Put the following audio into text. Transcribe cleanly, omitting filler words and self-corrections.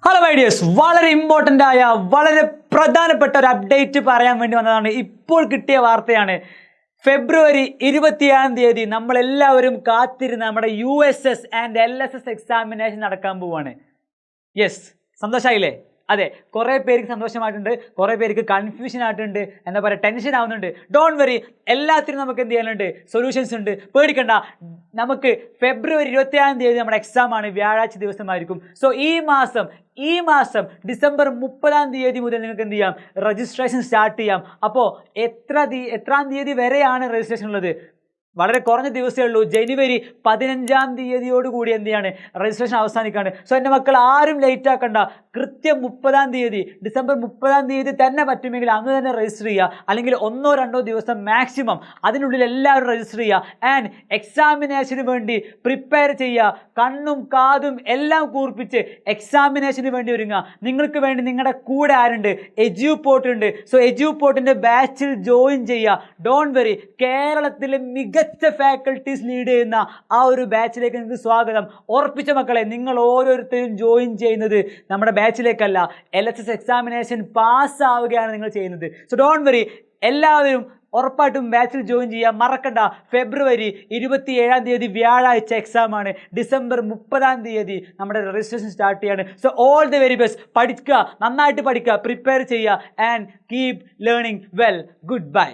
Hello ideas, വളരെ important ആയ വളരെ പ്രധാനപ്പെട്ട ഒരു അപ്ഡേറ്റ് പറയാൻ വേണ്ടി വന്നതാണ്. ഇപ്പോൾ കിട്ടിയ വാർത്തയാണ്. ഫെബ്രുവരി 27 നമ്മളെല്ലാവരും കാത്തിരുന്ന നമ്മുടെ USS ആൻഡ് LSS എക്സാമിനേഷൻ നടക്കാൻ പോവാണ്. യെസ്, സന്തോഷമായില്ലേ? അതെ, കുറേ പേർക്ക് സന്തോഷമായിട്ടുണ്ട്, കുറേ പേർക്ക് കൺഫ്യൂഷൻ ആയിട്ടുണ്ട്, എന്താ പറയുക, ടെൻഷൻ ആവുന്നുണ്ട്. ഡോണ്ട് വറി, എല്ലാത്തിനും നമുക്ക് എന്ത് ചെയ്യാനുണ്ട്, സൊല്യൂഷൻസ് ഉണ്ട്. പേടിക്കണ്ട. നമുക്ക് ഫെബ്രുവരി 27 നമ്മുടെ എക്സാം ആണ്, വ്യാഴാഴ്ച ദിവസമായിരിക്കും. സോ ഈ മാസം ഡിസംബർ 30 മുതൽ നിങ്ങൾക്ക് എന്ത് ചെയ്യാം, രജിസ്ട്രേഷൻ സ്റ്റാർട്ട് ചെയ്യാം. അപ്പോൾ എത്രാം തീയതി വരെയാണ് രജിസ്ട്രേഷൻ ഉള്ളത്? വളരെ കുറഞ്ഞ ദിവസമേ ഉള്ളൂ. ജനുവരി 15 കൂടി എന്ത് ചെയ്യാണ്, രജിസ്ട്രേഷൻ അവസാനിക്കാണ്. സോ എൻ്റെ മക്കൾ ആരും ലേറ്റ് ആക്കണ്ട. കൃത്യം 30 ഡിസംബർ 30 തന്നെ പറ്റുമെങ്കിൽ അന്ന് തന്നെ രജിസ്റ്റർ ചെയ്യുക, അല്ലെങ്കിൽ 1-2 ദിവസം മാക്സിമം അതിനുള്ളിൽ എല്ലാവരും രജിസ്റ്റർ ചെയ്യുക. ആൻഡ് എക്സാമിനേഷന് വേണ്ടി പ്രിപ്പയർ ചെയ്യുക. കണ്ണും കാതും എല്ലാം കൂർപ്പിച്ച് എക്സാമിനേഷന് വേണ്ടി ഒരുങ്ങുക. നിങ്ങൾക്ക് വേണ്ടി നിങ്ങളുടെ കൂടെ ആരുണ്ട്? എജ്യൂപോർട്ട് ഉണ്ട്. സോ എജ്യൂപോർട്ടിൻ്റെ ബാച്ചിൽ ജോയിൻ ചെയ്യുക. ഡോണ്ട് വെറി, കേരളത്തിലെ മികച്ച ഫാക്കൽറ്റീസ് ലീഡ് ചെയ്യുന്ന ആ ഒരു ബാച്ചിലേക്ക് നിങ്ങൾക്ക് സ്വാഗതം. ഉറപ്പിച്ച മക്കളെ, നിങ്ങൾ ഓരോരുത്തരും ജോയിൻ ചെയ്യുന്നത് നമ്മുടെ ബാച്ചിലേക്കല്ല, LSS എക്സാമിനേഷൻ പാസ്സാവുകയാണ് നിങ്ങൾ ചെയ്യുന്നത്. സോ ഡോണ്ട് വെറി, എല്ലാവരും ഉറപ്പായിട്ടും ബാച്ചിൽ ജോയിൻ ചെയ്യാൻ മറക്കണ്ട. ഫെബ്രുവരി 27 വ്യാഴാഴ്ച എക്സാം ആണ്. ഡിസംബർ 30 നമ്മുടെ രജിസ്ട്രേഷൻ സ്റ്റാർട്ട് ചെയ്യാണ്. So all the very best. പഠിക്കുക, നന്നായിട്ട് പഠിക്കുക, പ്രിപ്പയർ ചെയ്യുക, and keep learning well. Good bye.